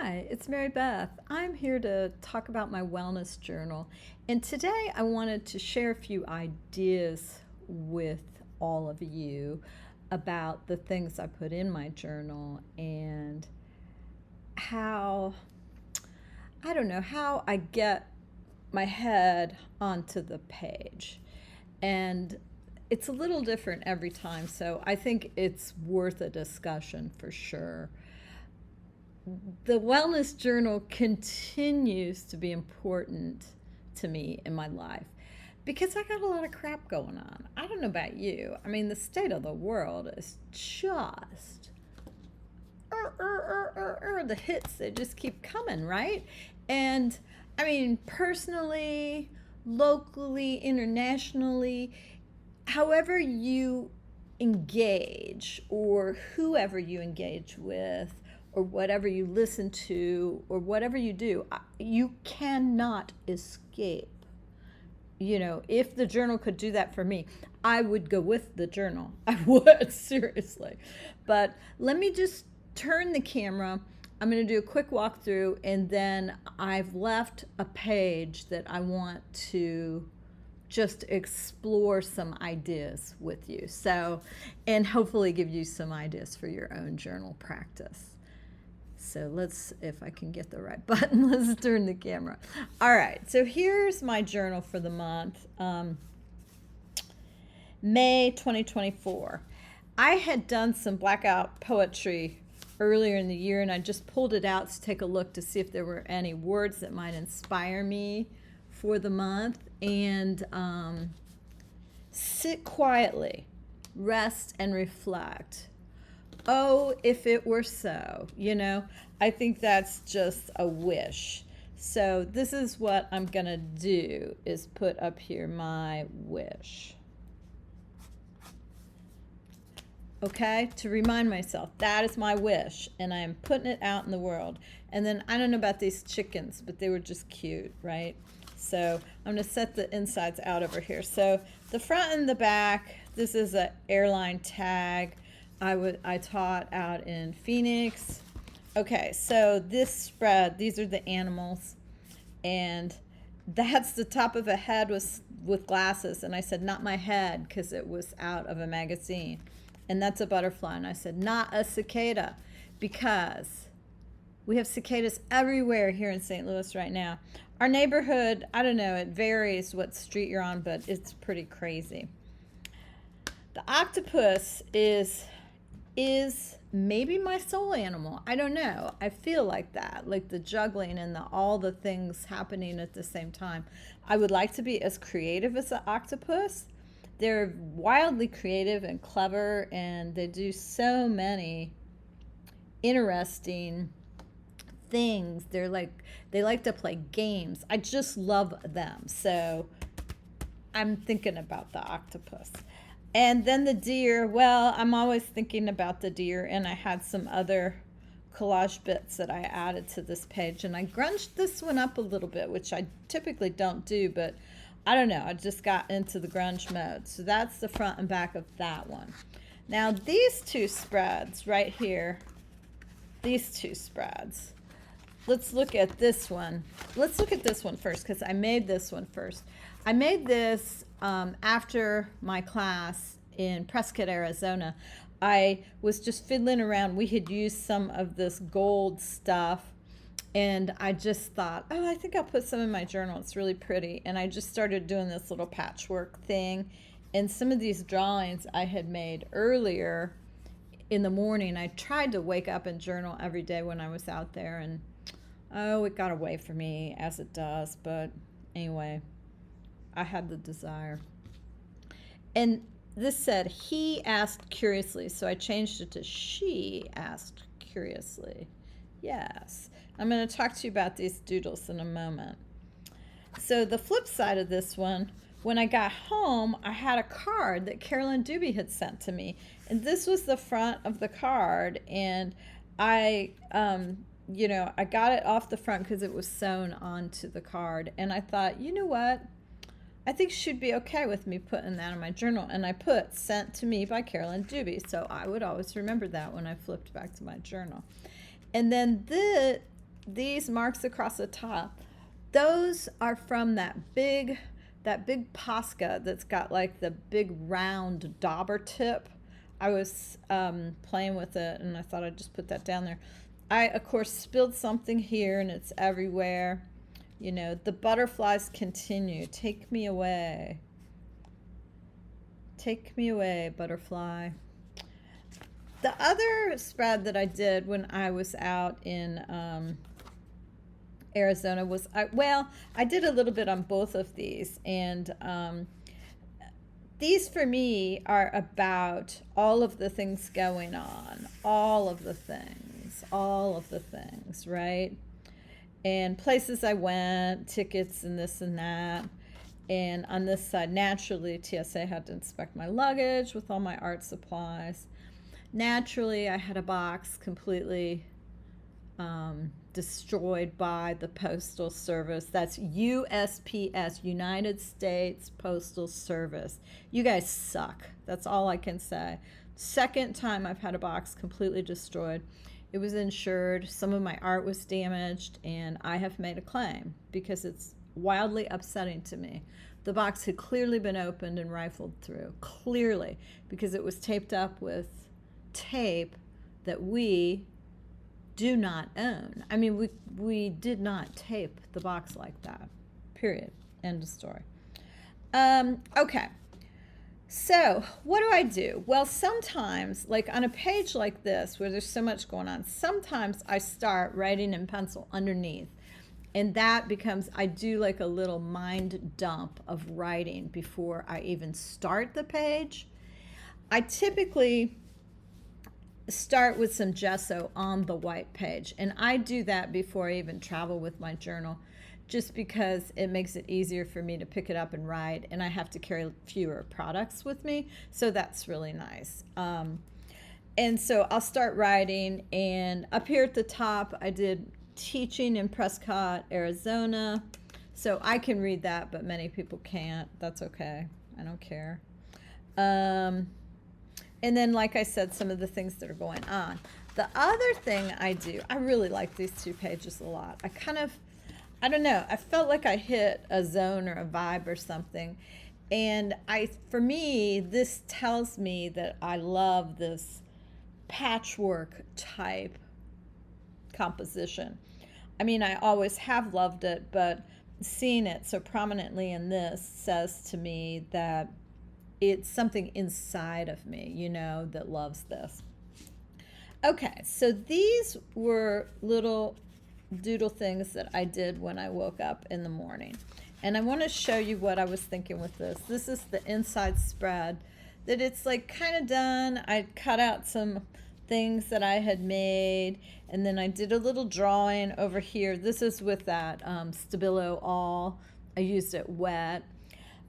Hi, it's Mary Beth. I'm here to talk about my wellness journal. And today I wanted to share a few ideas with all of you about the things I put in my journal and how, I don't know, how I get my head onto the page. And it's a little different every time, so I think it's worth a discussion for sure. The wellness journal continues to be important to me in my life because I got a lot of crap going on. I don't know about you. I mean, the state of the world is just the hits, they just keep coming, right? And I mean, personally, locally, internationally, however you engage or whoever you engage with or whatever you listen to or whatever you do, you cannot escape. You know, if the journal could do that for me, I would go with the journal. I would, seriously. But let me just turn the camera. I'm going to do a quick walkthrough, and then I've left a page that I want to just explore some ideas with you. So, and hopefully give you some ideas for your own journal practice. So let's, if I can get the right button, let's turn the camera. All right, so here's my journal for the month, May 2024. I had done some blackout poetry earlier in the year, and I just pulled it out to take a look to see if there were any words that might inspire me for the month. And sit quietly, rest and reflect. Oh, if it were so, you know, I think that's just a wish. So this is what I'm gonna do, is put up here my wish. Okay, to remind myself that is my wish, and I am putting it out in the world. And then I don't know about these chickens, but they were just cute, right? So I'm gonna set the insides out over here. So the front and the back, this is an airline tag. I taught out in Phoenix. Okay, so this spread, these are the animals, and that's the top of a head with glasses, and I said not my head because it was out of a magazine. And that's a butterfly, and I said not a cicada because we have cicadas everywhere here in St. Louis right now. Our neighborhood, I don't know, it varies what street you're on, but it's pretty crazy. The octopus is maybe my soul animal. I don't know. I feel like that, like the juggling and all the things happening at the same time. I would like to be as creative as an octopus. They're wildly creative and clever, and they do so many interesting things. They like to play games. I just love them. So I'm thinking about the octopus. And then the deer, well, I'm always thinking about the deer, and I had some other collage bits that I added to this page, and I grunged this one up a little bit, which I typically don't do, but I don't know, I just got into the grunge mode. So that's the front and back of that one. Now these two spreads right here, these two spreads, let's look at this one. Let's look at this one first, because I made this one first. I made this after my class in Prescott, Arizona. I was just fiddling around. We had used some of this gold stuff, and I just thought, oh, I think I'll put some in my journal. It's really pretty. And I just started doing this little patchwork thing. And some of these drawings I had made earlier in the morning. I tried to wake up and journal every day when I was out there, and oh, it got away from me, as it does. But anyway, I had the desire. And this said, he asked curiously, so I changed it to she asked curiously. Yes, I'm going to talk to you about these doodles in a moment. So the flip side of this one, when I got home, I had a card that Carolyn Doobie had sent to me, and this was the front of the card, and I I got it off the front because it was sewn onto the card, and I thought, you know what? I think she'd be okay with me putting that in my journal. And I put sent to me by Carolyn Doobie. So I would always remember that when I flipped back to my journal. And then these marks across the top, those are from that big Posca that's got like the big round dauber tip. I was playing with it, and I thought I'd just put that down there. I, of course, spilled something here, and it's everywhere. You know, the butterflies continue. Take me away. Take me away, butterfly. The other spread that I did when I was out in Arizona was, I did a little bit on both of these, and these for me are about all of the things going on, all of the things, right? And places I went, tickets and this and that. And on this side, naturally, TSA had to inspect my luggage with all my art supplies. Naturally, I had a box completely destroyed by the Postal Service. That's USPS, United States Postal Service. You guys suck. That's all I can say. Second time I've had a box completely destroyed. It was insured. Some of my art was damaged, and I have made a claim because it's wildly upsetting to me. The box had clearly been opened and rifled through, clearly, because it was taped up with tape that we do not own. I mean, we did not tape the box like that, period. End of story. Okay, so what do? Well, sometimes, like on a page like this where there's so much going on, sometimes I start writing in pencil underneath, and that becomes, I do like a little mind dump of writing before I even start the page. I typically start with some gesso on the white page, and I do that before I even travel with my journal, just because it makes it easier for me to pick it up and write, and I have to carry fewer products with me, so that's really nice. And so I'll start writing, and up here at the top I did teaching in Prescott, Arizona, so I can read that, but many people can't. That's okay, I don't care. And then, like I said, some of the things that are going on. The other thing I do, I really like these two pages a lot. I don't know, I felt like I hit a zone or a vibe or something. And for me, this tells me that I love this patchwork type composition. I mean, I always have loved it, but seeing it so prominently in this says to me that it's something inside of me, you know, that loves this. Okay, so these were little doodle things that I did when I woke up in the morning. And I want to show you what I was thinking with this. This is the inside spread, that it's like kind of done. I cut out some things that I had made, and then I did a little drawing over here. This is with that Stabilo All. I used it wet.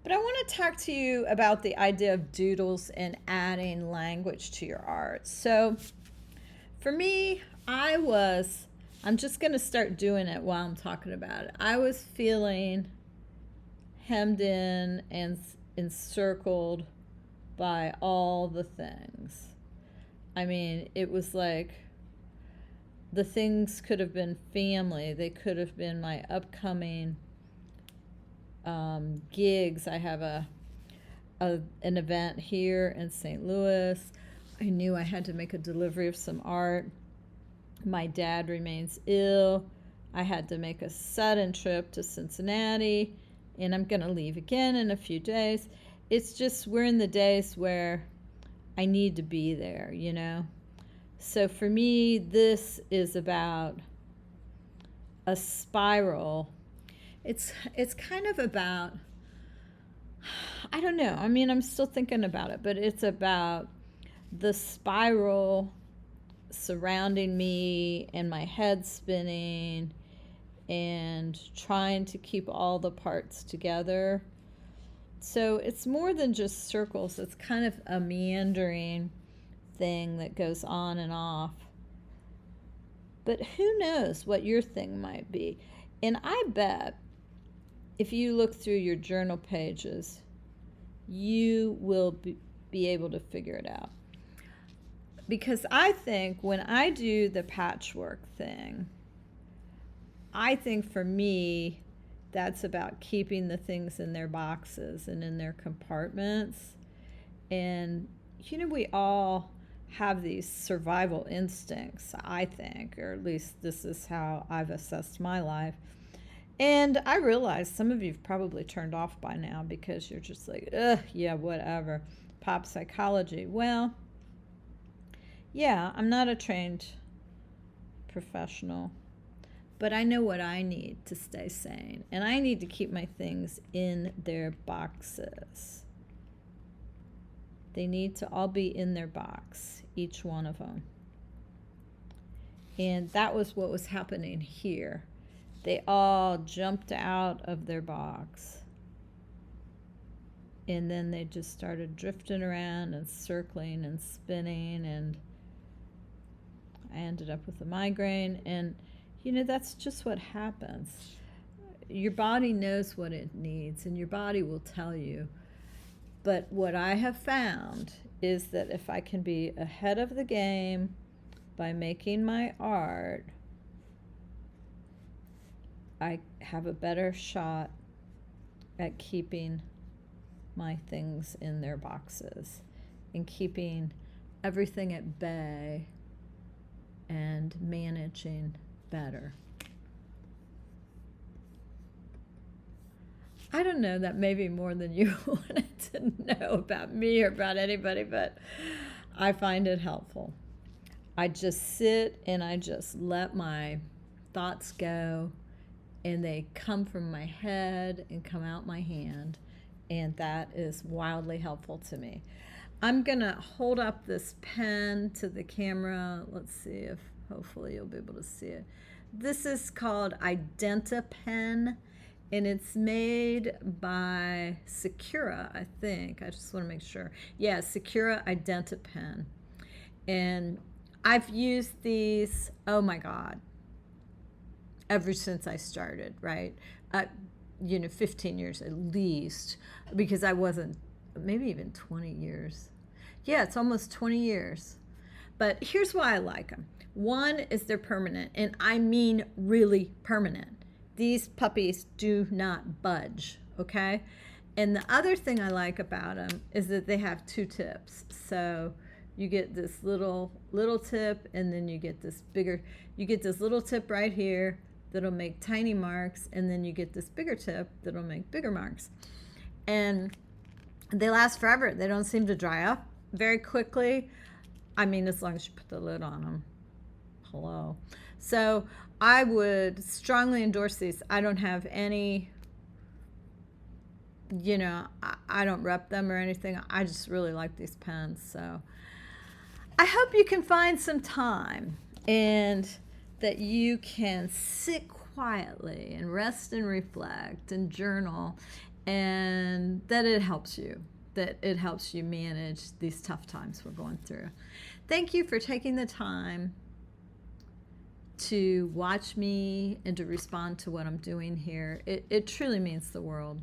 But I want to talk to you about the idea of doodles and adding language to your art. So for me, I'm just going to start doing it while I'm talking about it. I was feeling hemmed in and encircled by all the things. I mean, it was like the things could have been family. They could have been my upcoming gigs. I have an event here in St. Louis. I knew I had to make a delivery of some art. My dad remains ill. I had to make a sudden trip to Cincinnati, and I'm going to leave again in a few days. It's just, we're in the days where I need to be there, you know? So for me, this is about a spiral. It's kind of about, I don't know. I mean, I'm still thinking about it, but it's about the spiral surrounding me and my head spinning and trying to keep all the parts together. So it's more than just circles. It's kind of a meandering thing that goes on and off. But who knows what your thing might be. And I bet if you look through your journal pages, you will be able to figure it out. Because I think when I do the patchwork thing, I think for me, that's about keeping the things in their boxes and in their compartments. And, we all have these survival instincts, I think, or at least this is how I've assessed my life. And I realize some of you've probably turned off by now because you're just like, ugh, yeah, whatever. Pop psychology. Well, yeah, I'm not a trained professional, but I know what I need to stay sane. And I need to keep my things in their boxes. They need to all be in their box, each one of them. And that was what was happening here. They all jumped out of their box. And then they just started drifting around and circling and spinning. And I ended up with a migraine. And, that's just what happens. Your body knows what it needs, and your body will tell you. But what I have found is that if I can be ahead of the game by making my art, I have a better shot at keeping my things in their boxes and keeping everything at bay and managing better. I don't know, that may be more than you wanted to know about me or about anybody, but I find it helpful. I just sit and I just let my thoughts go, and they come from my head and come out my hand, and that is wildly helpful to me. I'm going to hold up this pen to the camera. Let's see if hopefully you'll be able to see it. This is called Identapen, and it's made by Secura, I think. I just want to make sure. Yeah, Secura Identapen. And I've used these, oh my God, ever since I started, right? 15 years at least, because I wasn't, maybe even 20 years. Yeah, it's almost 20 years. But here's why I like them. One is they're permanent, and I mean really permanent. These puppies do not budge, okay? And the other thing I like about them is that they have two tips. So you get this little tip, and then you get this bigger, you get this little tip right here that'll make tiny marks, and then you get this bigger tip that'll make bigger marks. And they last forever. They don't seem to dry up very quickly. I mean, as long as you put the lid on them. Hello. So I would strongly endorse these. I don't have any, I don't rep them or anything. I just really like these pens. So I hope you can find some time and that you can sit quietly and rest and reflect and journal, and that it helps you. That it helps you manage these tough times we're going through. Thank you for taking the time to watch me and to respond to what I'm doing here. It truly means the world.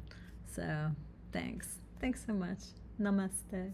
So thanks. Thanks so much. Namaste.